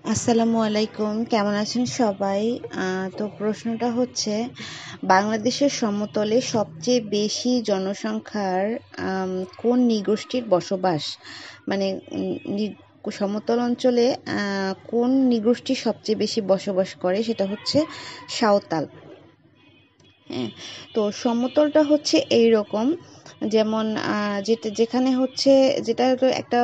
আসসালামু আলাইকুম, কেমন আছেন সবাই? তো প্রশ্নটা হচ্ছে, বাংলাদেশের সমতলে সবচেয়ে বেশি জনসংখ্যার কোন নৃগোষ্ঠীর বসবাস? মানে সমতল অঞ্চলে কোন নৃগোষ্ঠী সবচেয়ে বেশি বসবাস করে, সেটা হচ্ছে সাঁওতাল। হ্যাঁ, তো সমতলটা হচ্ছে এইরকম, যেমন যেখানে হচ্ছে যেটা তো একটা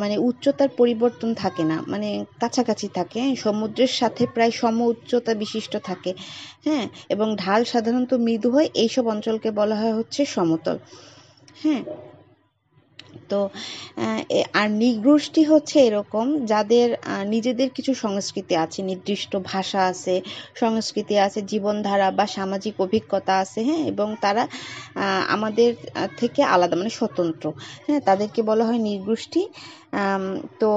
মানে উচ্চতার পরিবর্তন থাকে না, মানে কাছাকাছি থাকে, সমুদ্রের সাথে প্রায় সম উচ্চতা বিশিষ্ট থাকে। হ্যাঁ, এবং ঢাল সাধারণত মৃদু হয়, এইসব অঞ্চলকে বলা হয় হচ্ছে সমতল। হ্যাঁ, তো আর নৃগোষ্ঠী হচ্ছে এরকম যাদের নিজেদের কিছু সংস্কৃতি আছে, নির্দিষ্ট ভাষা আছে, সংস্কৃতি আছে, জীবনধারা বা সামাজিক অভিজ্ঞতা আছে। হ্যাঁ, এবং তারা আমাদের থেকে আলাদা, মানে স্বতন্ত্র। হ্যাঁ, তাদেরকে বলা হয় নৃগোষ্ঠী। তো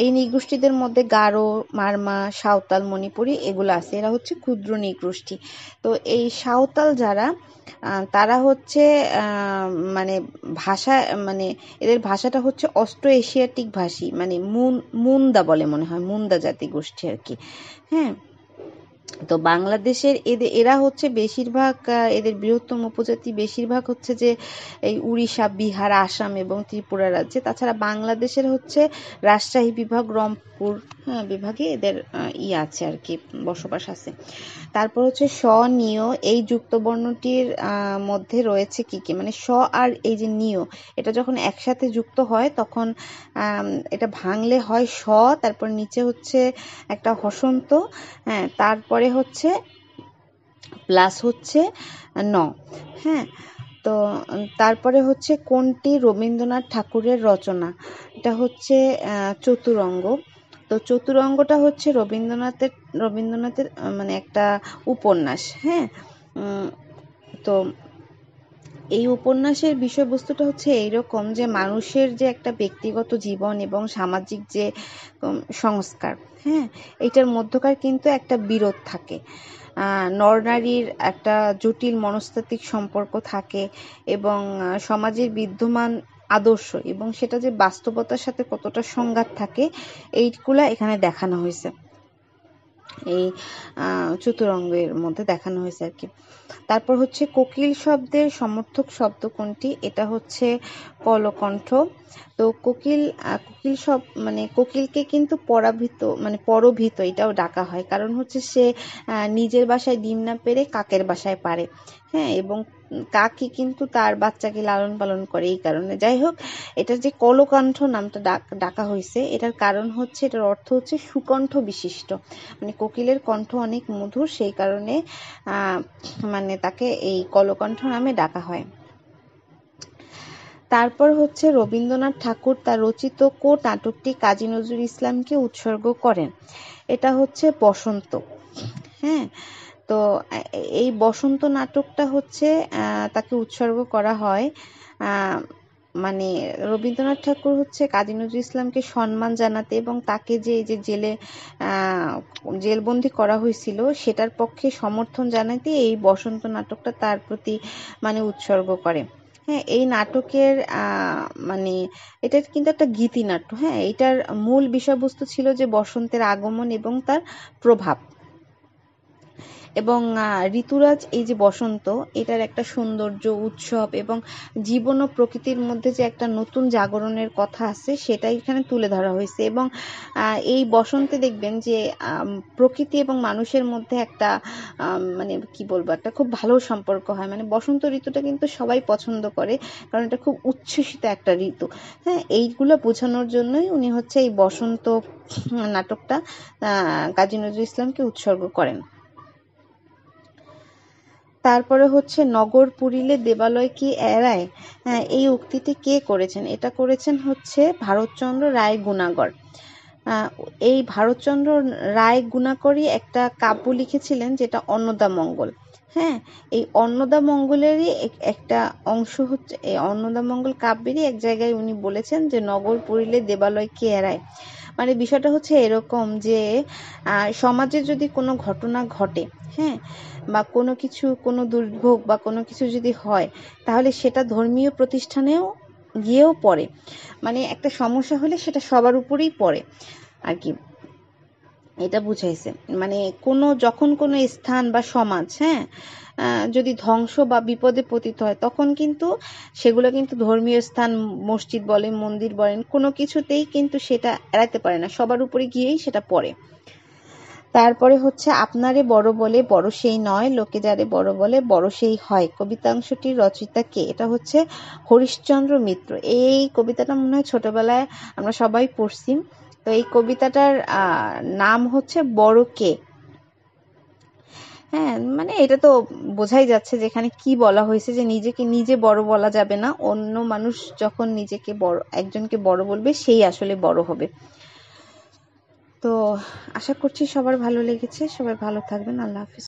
এই নৃগোষ্ঠীদের মধ্যে গারো, মারমা, সাঁওতাল, মণিপুরী এগুলো আছে, এরা হচ্ছে ক্ষুদ্র নৃগোষ্ঠী। তো এই সাঁওতাল যারা, তারা হচ্ছে মানে ভাষা, মানে এদের ভাষাটা হচ্ছে অস্ট্রো এশিয়াটিক ভাষী, মানে মুন্দা বলে মনে হয়, মুন্দা জাতি গোষ্ঠী আর কি। হ্যাঁ, তো বাংলাদেশের এরা হচ্ছে বেশিরভাগ, এদের বৃহত্তম উপজাতি বেশিরভাগ হচ্ছে যে এই উড়িষ্যা, বিহার, আসাম এবং ত্রিপুরা রাজ্যে। তাছাড়া বাংলাদেশের হচ্ছে রাজশাহী বিভাগ, রংপুর বিভাগে এদের আছে আর কি, বসবাস আছে। তারপর হচ্ছে স, নিয়, এই যুক্ত বর্ণটির মধ্যে রয়েছে কি কি, মানে স আর এই যে নিয়, এটা যখন একসাথে যুক্ত হয় তখন এটা ভাঙলে হয় স, তারপর নিচে হচ্ছে একটা হসন্ত, হ্যাঁ, তারপরে হচ্ছে প্লাস হচ্ছে ন। হ্যাঁ, তো তারপরে হচ্ছে কোনটি রবীন্দ্রনাথ ঠাকুরের রচনা? এটা হচ্ছে চতুরঙ্গ। তো চতুরঙ্গটা হচ্ছে রবীন্দ্রনাথের মানে একটা উপন্যাস। হ্যাঁ, তো এই উপন্যাসের বিষয়বস্তুটা হচ্ছে এইরকম যে মানুষের যে একটা ব্যক্তিগত জীবন এবং সামাজিক যে সংস্কার, হ্যাঁ, এইটার মধ্যকার কিন্তু একটা বিরোধ থাকে। নরনারীর একটা জটিল মনস্তাত্ত্বিক সম্পর্ক থাকে, এবং সমাজের বিদ্যমান আদর্শ এবং সেটা যে বাস্তবতার সাথে কতটা সংঘাত থাকে, এইগুলা এখানে দেখানো হয়েছে, এই চতুরঙ্গের মধ্যে দেখানো হয়েছে আর কি। তারপর হচ্ছে কোকিল শব্দের সমর্থক শব্দ কোনটি? এটা হচ্ছে কলকণ্ঠ। তো কোকিল মানে কোকিলকে কিন্তু পরভীত এটাও ডাকা হয়, কারণ হচ্ছে সে নিজের বাসায় ডিম না পেড়ে কাকের বাসায় পারে। হ্যাঁ, এবং কাকই কিন্তু তার বাচ্চাকে লালন পালন করে, এই কারণে। যাই হোক, এটার যে কলকণ্ঠ নামটা ডাকা হয়েছে, এটার কারণ হচ্ছে, এটার অর্থ হচ্ছে সুকণ্ঠ বিশিষ্ট, মানে কোকিলের কণ্ঠ অনেক মধুর, সেই কারণে মানে তাকে এই কলকণ্ঠ নামে ডাকা হয়। তারপর হচ্ছে রবীন্দ্রনাথ ঠাকুর তার রচিত কোন নাটকটি কাজী নজরুল ইসলামকে উৎসর্গ করেন? এটা হচ্ছে বসন্ত। হ্যাঁ, তো এই বসন্ত নাটকটা হচ্ছে তাকে উৎসর্গ করা হয়, মানে রবীন্দ্রনাথ ঠাকুর হচ্ছে কাজী নজরুল ইসলামকে সম্মান জানাতে এবং তাকে যে এই যে জেলবন্দি করা হয়েছিল সেটার পক্ষে সমর্থন জানাতে এই বসন্ত নাটকটা তার প্রতি মানে উৎসর্গ করে। হ্যাঁ, এই নাটকের মানে এটা কিন্তু একটা গীতিনাট্য। হ্যাঁ, এটার মূল বিষয়বস্তু ছিল যে বসন্তের আগমন এবং তার প্রভাব, এবং ঋতুরাজ, এই যে বসন্ত, এটার একটা সৌন্দর্য, উৎসব এবং জীবন ও প্রকৃতির মধ্যে যে একটা নতুন জাগরণের কথা আছে সেটাই এখানে তুলে ধরা হয়েছে। এবং এই বসন্তে দেখবেন যে প্রকৃতি এবং মানুষের মধ্যে একটা মানে কি বলবো, একটা খুব ভালো সম্পর্ক হয়। মানে বসন্ত ঋতুটা কিন্তু সবাই পছন্দ করে, কারণ এটা খুব উচ্ছ্বসিত একটা ঋতু। হ্যাঁ, এইগুলো বোঝানোর জন্যই উনি হচ্ছে এই বসন্ত নাটকটা কাজী নজরুল ইসলামকে উৎসর্গ করেন। তারপরে হচ্ছে নগর পুরিলে দেবালয় কি এড়ায়? হ্যাঁ, এই উক্তিটি কে করেছেন? এটা করেছেন হচ্ছে ভারতচন্দ্র রায় গুণাকর। এই ভারতচন্দ্র রায় গুণাকরই একটা কাব্য লিখেছিলেন যেটা অন্নদামঙ্গল। হ্যাঁ, এই অন্নদামঙ্গলেরই একটা অংশ হচ্ছে, এই অন্নদামঙ্গল কাব্যেরই এক জায়গায় উনি বলেছেন যে নগর পুরিলে দেবালয় কে এড়ায়। মানে বিষয়টা হচ্ছে এরকম যে সমাজে যদি কোনো ঘটনা ঘটে, হ্যাঁ, বা কোনো কিছু, কোনো দুর্ভোগ বা কোনো কিছু যদি হয়, তাহলে সেটা ধর্মীয় প্রতিষ্ঠানেও গিয়েও পড়ে। মানে একটা সমস্যা হলে সেটা সবার উপরেই পড়ে আর কি। এটা বুঝাইছে। মানে যখন কোনো স্থান বা সমাজ, হ্যাঁ, যদি ধ্বংস বা বিপদে পতিত হয়, তখন কিন্তু সেগুলো কিন্তু ধর্মীয় স্থান, মসজিদ বলেন, মন্দির বলেন, কোনো কিছুতেই কিন্তু সেটা এড়াতে পারে না, সবার উপরে গিয়েই সেটা পড়ে। তারপরে হচ্ছে আপনারে বড় বলে বড় সেই নয়, লোকে যারে বড় বলে বড় সেই হয়। কবিতাংশটির রচয়িতা কে? এটা হচ্ছে হরিশ্চন্দ্র মিত্র। এই কবিতাটা মনে হয় ছোটবেলায় আমরা সবাই পড়ছি। তো এই কবিতাটার নাম হচ্ছে বড় কে। হ্যাঁ, মানে এটা তো বোঝাই যাচ্ছে যে এখানে কি বলা হয়েছে, যে নিজেকে নিজে বড় বলা যাবে না, অন্য মানুষ যখন নিজেকে একজনকে বড় বলবে সেই আসলে বড় হবে। তো আশা করছি সবার ভালো লেগেছে। সবাই ভালো থাকবেন। আল্লাহ হাফিজ।